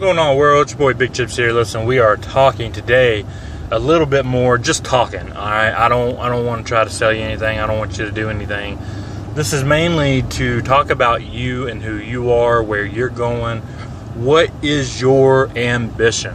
What's going on, world? It's your boy Big Chips here. Listen, we are talking today a little bit more, just talking. All right, I don't want to try to sell you anything. I don't want you to do anything. This is mainly to talk about you and who you are, where you're going. What is your ambition?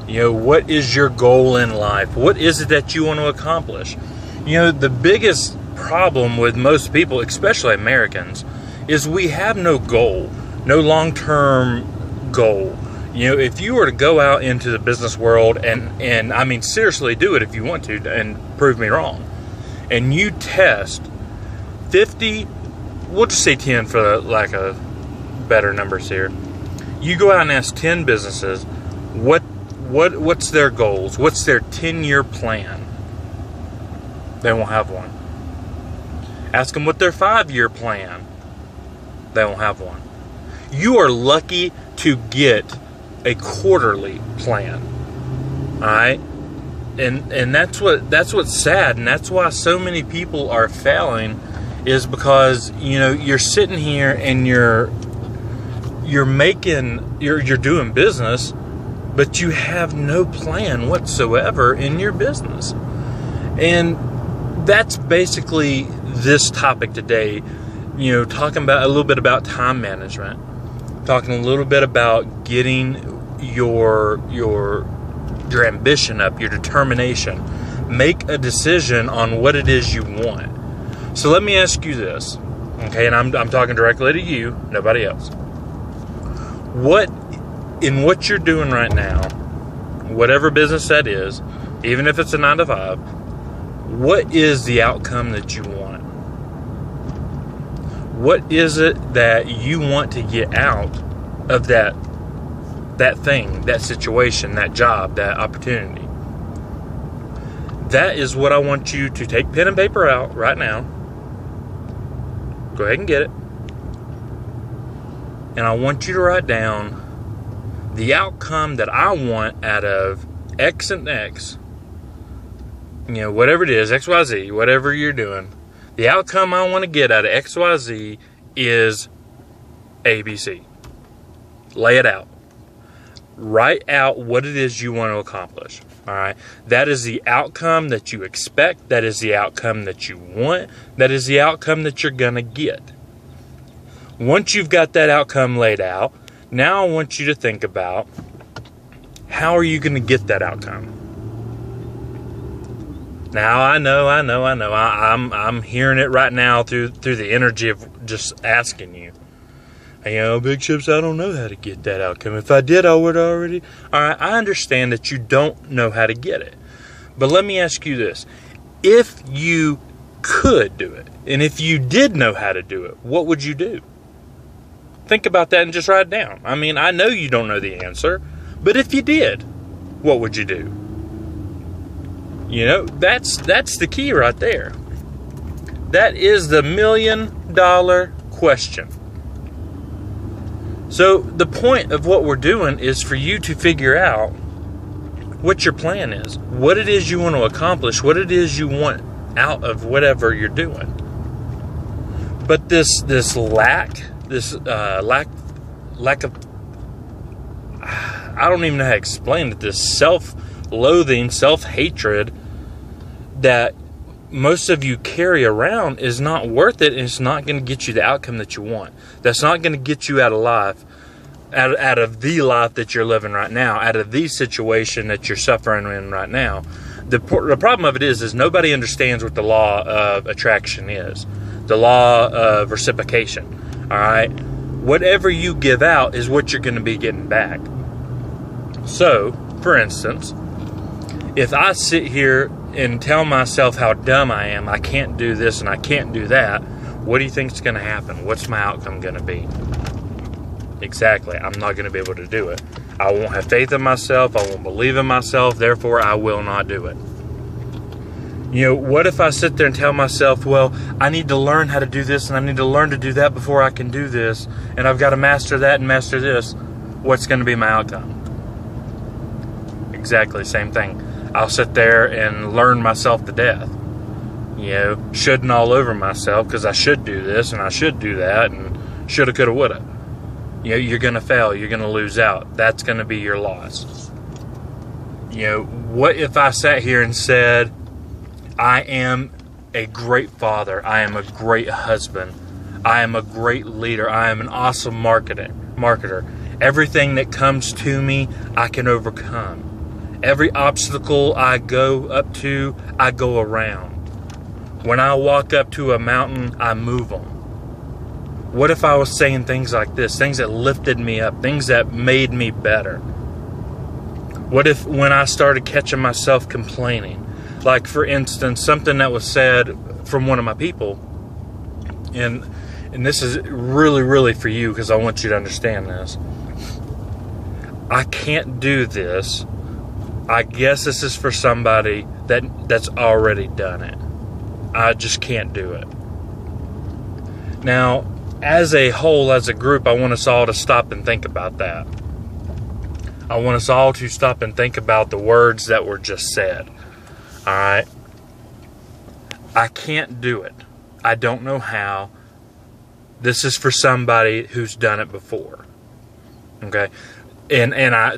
What is your goal in life? What is it that you want to accomplish? The biggest problem with most people, especially Americans, is we have no goal, no long-term goal. If you were to go out into the business world and I mean, seriously do it if you want to and prove me wrong, and you test 50, we'll just say 10 for the lack of better numbers here. You go out and ask 10 businesses what's their goals, what's their 10-year plan. They won't have one. Ask them what their 5-year plan. They won't have one. You are lucky to get a quarterly plan. Alright? And that's what's sad, and that's why so many people are failing, is because you're sitting here and you're doing business, but you have no plan whatsoever in your business. And that's basically this topic today, talking about a little bit about time management, talking a little bit about getting your ambition up, your determination. Make a decision on what it is you want. So let me ask you this, okay? And I'm talking directly to you, nobody else. What you're doing right now, whatever business that is, even if it's a 9-to-5, what is the outcome that you want? What is it that you want to get out of that thing, that situation, that job, that opportunity? That is what I want you to take pen and paper out right now. Go ahead and get it. And I want you to write down the outcome that I want out of X and X. Whatever it is, XYZ, whatever you're doing. The outcome I want to get out of XYZ is ABC. Lay it out. Write out what it is you want to accomplish. All right. That is the outcome that you expect. That is the outcome that you want. That is the outcome that you're going to get. Once you've got that outcome laid out, now I want you to think about, how are you going to get that outcome? Now I know. I'm hearing it right now through the energy of just asking you. Big Chips, I don't know how to get that outcome. If I did, I would already. All right, I understand that you don't know how to get it. But let me ask you this. If you could do it, and if you did know how to do it, what would you do? Think about that and just write it down. I mean, I know you don't know the answer, but if you did, what would you do? That's the key right there. That is the $1 million question. So the point of what we're doing is for you to figure out what your plan is, what it is you want to accomplish, what it is you want out of whatever you're doing. But this lack of, I don't even know how to explain it, this self-loathing, self-hatred that most of you carry around is not worth it, and it's not going to get you the outcome that you want. That's not going to get you out of life, out of the life that you're living right now, out of the situation that you're suffering in right now. The problem of it is nobody understands what the law of attraction is, the law of reciprocation. All right, whatever you give out is what you're going to be getting back. So, for instance, if I sit here and tell myself how dumb I am, I can't do this and I can't do that, what do you think is going to happen? What's my outcome going to be? Exactly, I'm not going to be able to do it. I won't have faith in myself, I won't believe in myself, therefore I will not do it. What if I sit there and tell myself, well, I need to learn how to do this and I need to learn to do that before I can do this, and I've got to master that and master this? What's going to be my outcome? Exactly, same thing. I'll sit there and learn myself to death. Shoulding all over myself because I should do this and I should do that and shoulda, coulda, woulda. You know, you're going to fail. You're going to lose out. That's going to be your loss. You know, what if I sat here and said, I am a great father. I am a great husband. I am a great leader. I am an awesome marketer. Everything that comes to me, I can overcome. Every obstacle I go up to, I go around. When I walk up to a mountain, I move them. What if I was saying things like this, things that lifted me up, things that made me better? What if when I started catching myself complaining, like for instance, something that was said from one of my people, and this is really, really for you because I want you to understand this. I can't do this. I guess this is for somebody that's already done it. I just can't do it. Now, as a whole, as a group, I want us all to stop and think about that. I want us all to stop and think about the words that were just said. All right? I can't do it. I don't know how. This is for somebody who's done it before. Okay? And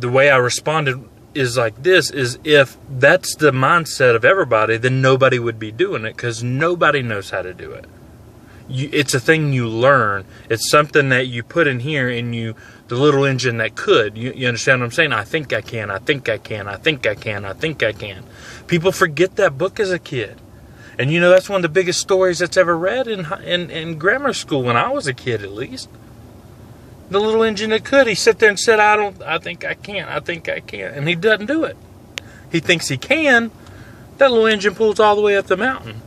the way I responded is like this, is if that's the mindset of everybody, then nobody would be doing it because nobody knows how to do it. It's a thing you learn. It's something that you put in here and the little engine that could. You understand what I'm saying? I think I can. I think I can. I think I can. I think I can. People forget that book as a kid. And you know, that's one of the biggest stories that's ever read in grammar school when I was a kid, at least. The little engine that could. He sat there and said, I think I can. I think I can. And he doesn't do it. He thinks he can. That little engine pulls all the way up the mountain.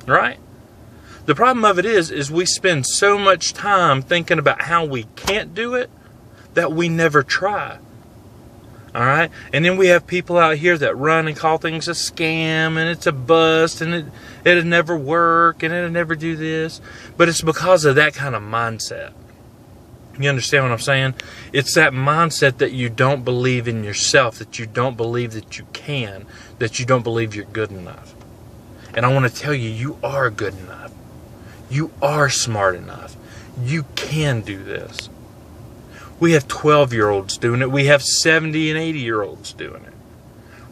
Right? The problem of it is we spend so much time thinking about how we can't do it that we never try. All right? And then we have people out here that run and call things a scam and it's a bust and it'll never work and it'll never do this. But it's because of that kind of mindset. You understand what I'm saying? It's that mindset that you don't believe in yourself, that you don't believe that you can, that you don't believe you're good enough. And I want to tell you, you are good enough. You are smart enough. You can do this. We have 12-year-olds doing it. We have 70 and 80-year-olds doing it.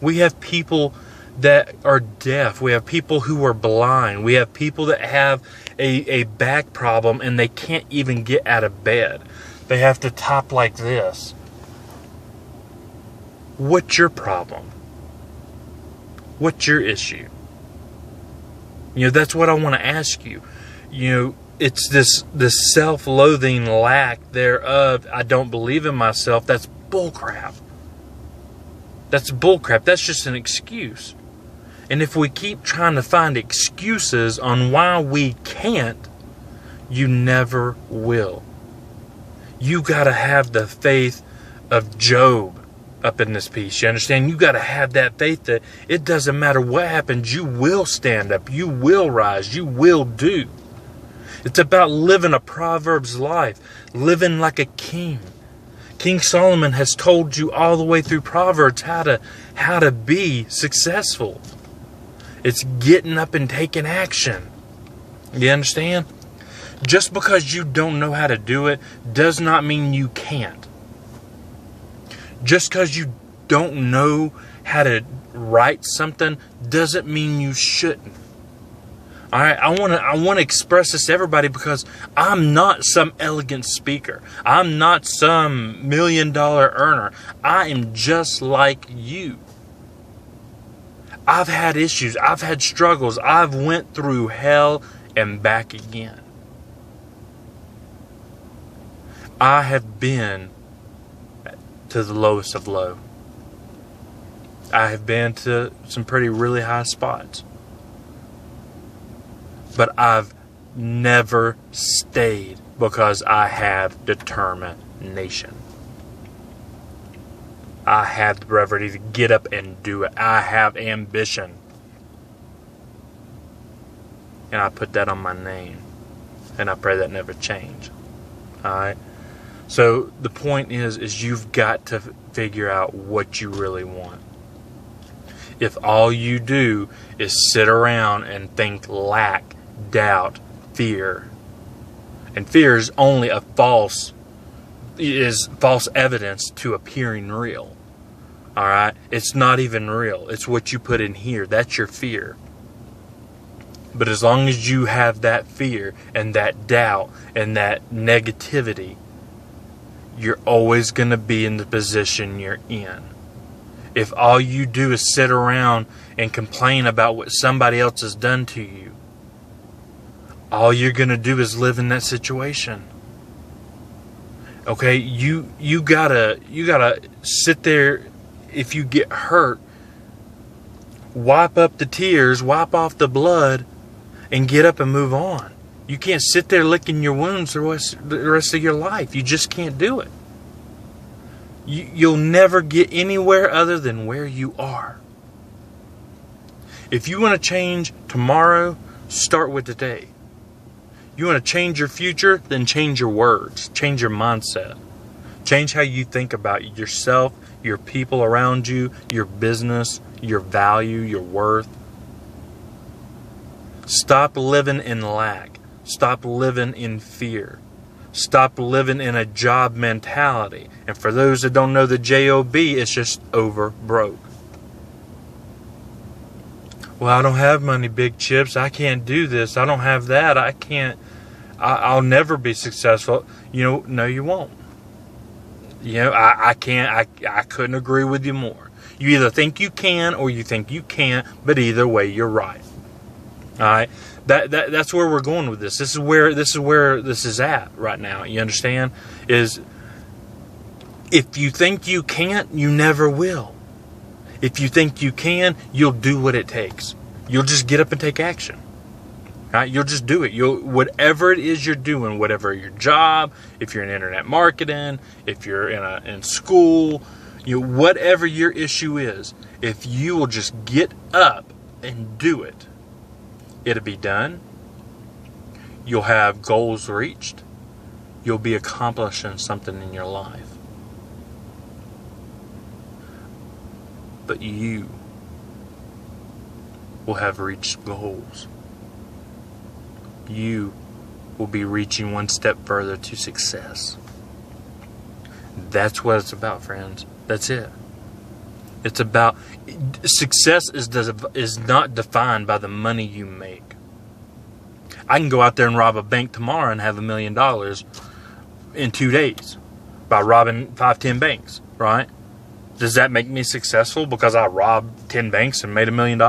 We have people that are deaf. We have people who are blind. We have people that have a back problem and they can't even get out of bed. They have to top like this. What's your problem? What's your issue? You know, that's what I want to ask you. You know, it's this self-loathing lack thereof. I don't believe in myself. That's bullcrap. That's bullcrap. That's just an excuse. And if we keep trying to find excuses on why we can't, you never will. You got to have the faith of Job up in this piece. You understand? You got to have that faith that it doesn't matter what happens, you will stand up. You will rise. You will do. It's about living a Proverbs life, living like a king. King Solomon has told you all the way through Proverbs how to be successful. It's getting up and taking action. You understand? Just because you don't know how to do it does not mean you can't. Just because you don't know how to write something doesn't mean you shouldn't. All right, I want to express this to everybody because I'm not some elegant speaker. I'm not some $1 million earner. I am just like you. I've had issues. I've had struggles. I've went through hell and back again. I have been to the lowest of low. I have been to some pretty really high spots. But I've never stayed because I have determination. I have the bravery to get up and do it. I have ambition. And I put that on my name. And I pray that never change. Alright? So the point is you've got to figure out what you really want. If all you do is sit around and think lack, doubt, fear, and fear is only a false is false evidence to appearing real. All right? It's not even real. It's what you put in here. That's your fear. But as long as you have that fear and that doubt and that negativity, you're always going to be in the position you're in. If all you do is sit around and complain about what somebody else has done to you, all you're going to do is live in that situation. Okay, you gotta sit there. If you get hurt, wipe up the tears, wipe off the blood, and get up and move on. You can't sit there licking your wounds the rest of your life. You just can't do it. You'll never get anywhere other than where you are. If you want to change tomorrow, start with today. You want to change your future, then change your words. Change your mindset. Change how you think about yourself, your people around you, your business, your value, your worth. Stop living in lack. Stop living in fear. Stop living in a job mentality. And for those that don't know the JOB, it's just over broke. Well, I don't have money, Big Chips. I can't do this. I don't have that. I can't. I'll never be successful. No, you won't. I can't. I couldn't agree with you more. You either think you can or you think you can't, but either way, you're right. All right, that's where we're going with this. This is where this is at right now. You understand? Is if you think you can't, you never will. If you think you can, you'll do what it takes. You'll just get up and take action. All right, you'll just do it. Whatever it is you're doing, whatever your job, if you're in internet marketing, if you're in school, whatever your issue is, if you will just get up and do it, it'll be done. You'll have goals reached. You'll be accomplishing something in your life. But you will have reached goals. You will be reaching one step further to success. That's what it's about, friends. That's it. It's about success is not defined by the money you make. I can go out there and rob a bank tomorrow and have $1 million in 2 days by robbing 5-10 banks, right? Does that make me successful because I robbed 10 banks and made $1 million?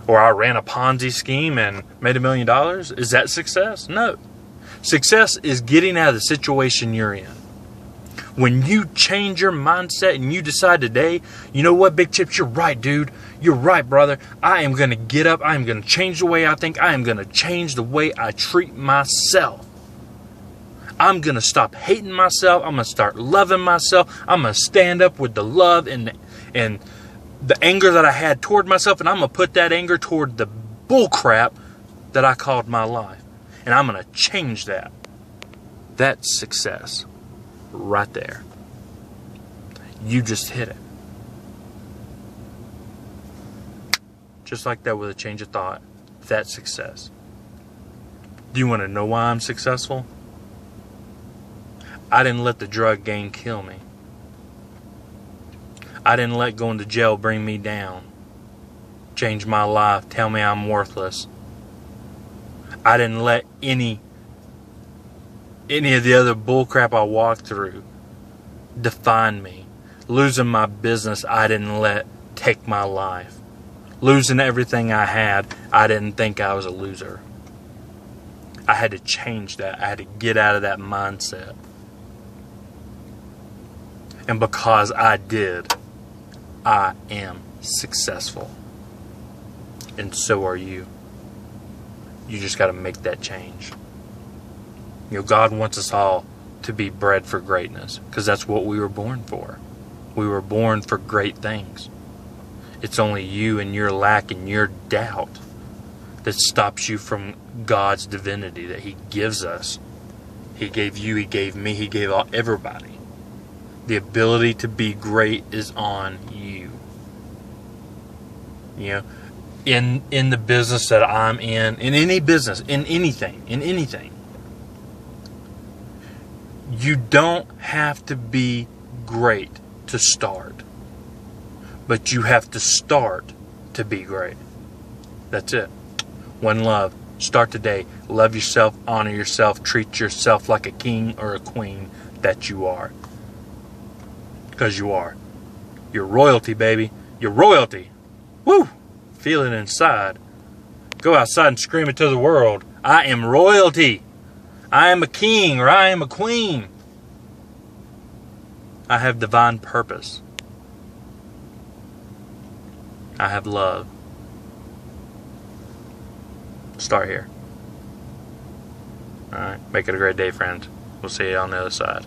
Or I ran a Ponzi scheme and made $1 million? Is that success? No. Success is getting out of the situation you're in. When you change your mindset and you decide today, you know what, Big Chips, you're right, dude. You're right, brother. I am going to get up. I am going to change the way I think. I am going to change the way I treat myself. I'm going to stop hating myself. I'm going to start loving myself. I'm going to stand up with the love and the anger that I had toward myself, and I'm going to put that anger toward the bullcrap that I called my life. And I'm going to change that. That's success. Right there. You just hit it. Just like that with a change of thought. That's success. Do you want to know why I'm successful? I didn't let the drug game kill me. I didn't let going to jail bring me down. Change my life. Tell me I'm worthless. I didn't let any of the other bullcrap I walked through define me. Losing my business, I didn't let take my life. Losing everything I had, I didn't think I was a loser. I had to change that. I had to get out of that mindset. And because I did, I am successful. And so are you. You just got to make that change. God wants us all to be bred for greatness because that's what we were born for. We were born for great things. It's only you and your lack and your doubt that stops you from God's divinity that He gives us. He gave you, He gave me, He gave everybody. The ability to be great is on you. In the business that I'm in any business, in anything. You don't have to be great to start, but you have to start to be great. That's it. One love. Start today. Love yourself, honor yourself, treat yourself like a king or a queen that you are. Because you are. You're royalty, baby. You're royalty. Woo! Feel it inside. Go outside and scream it to the world. I am royalty. I am a king or I am a queen. I have divine purpose. I have love. Start here. Alright, make it a great day, friends. We'll see you on the other side.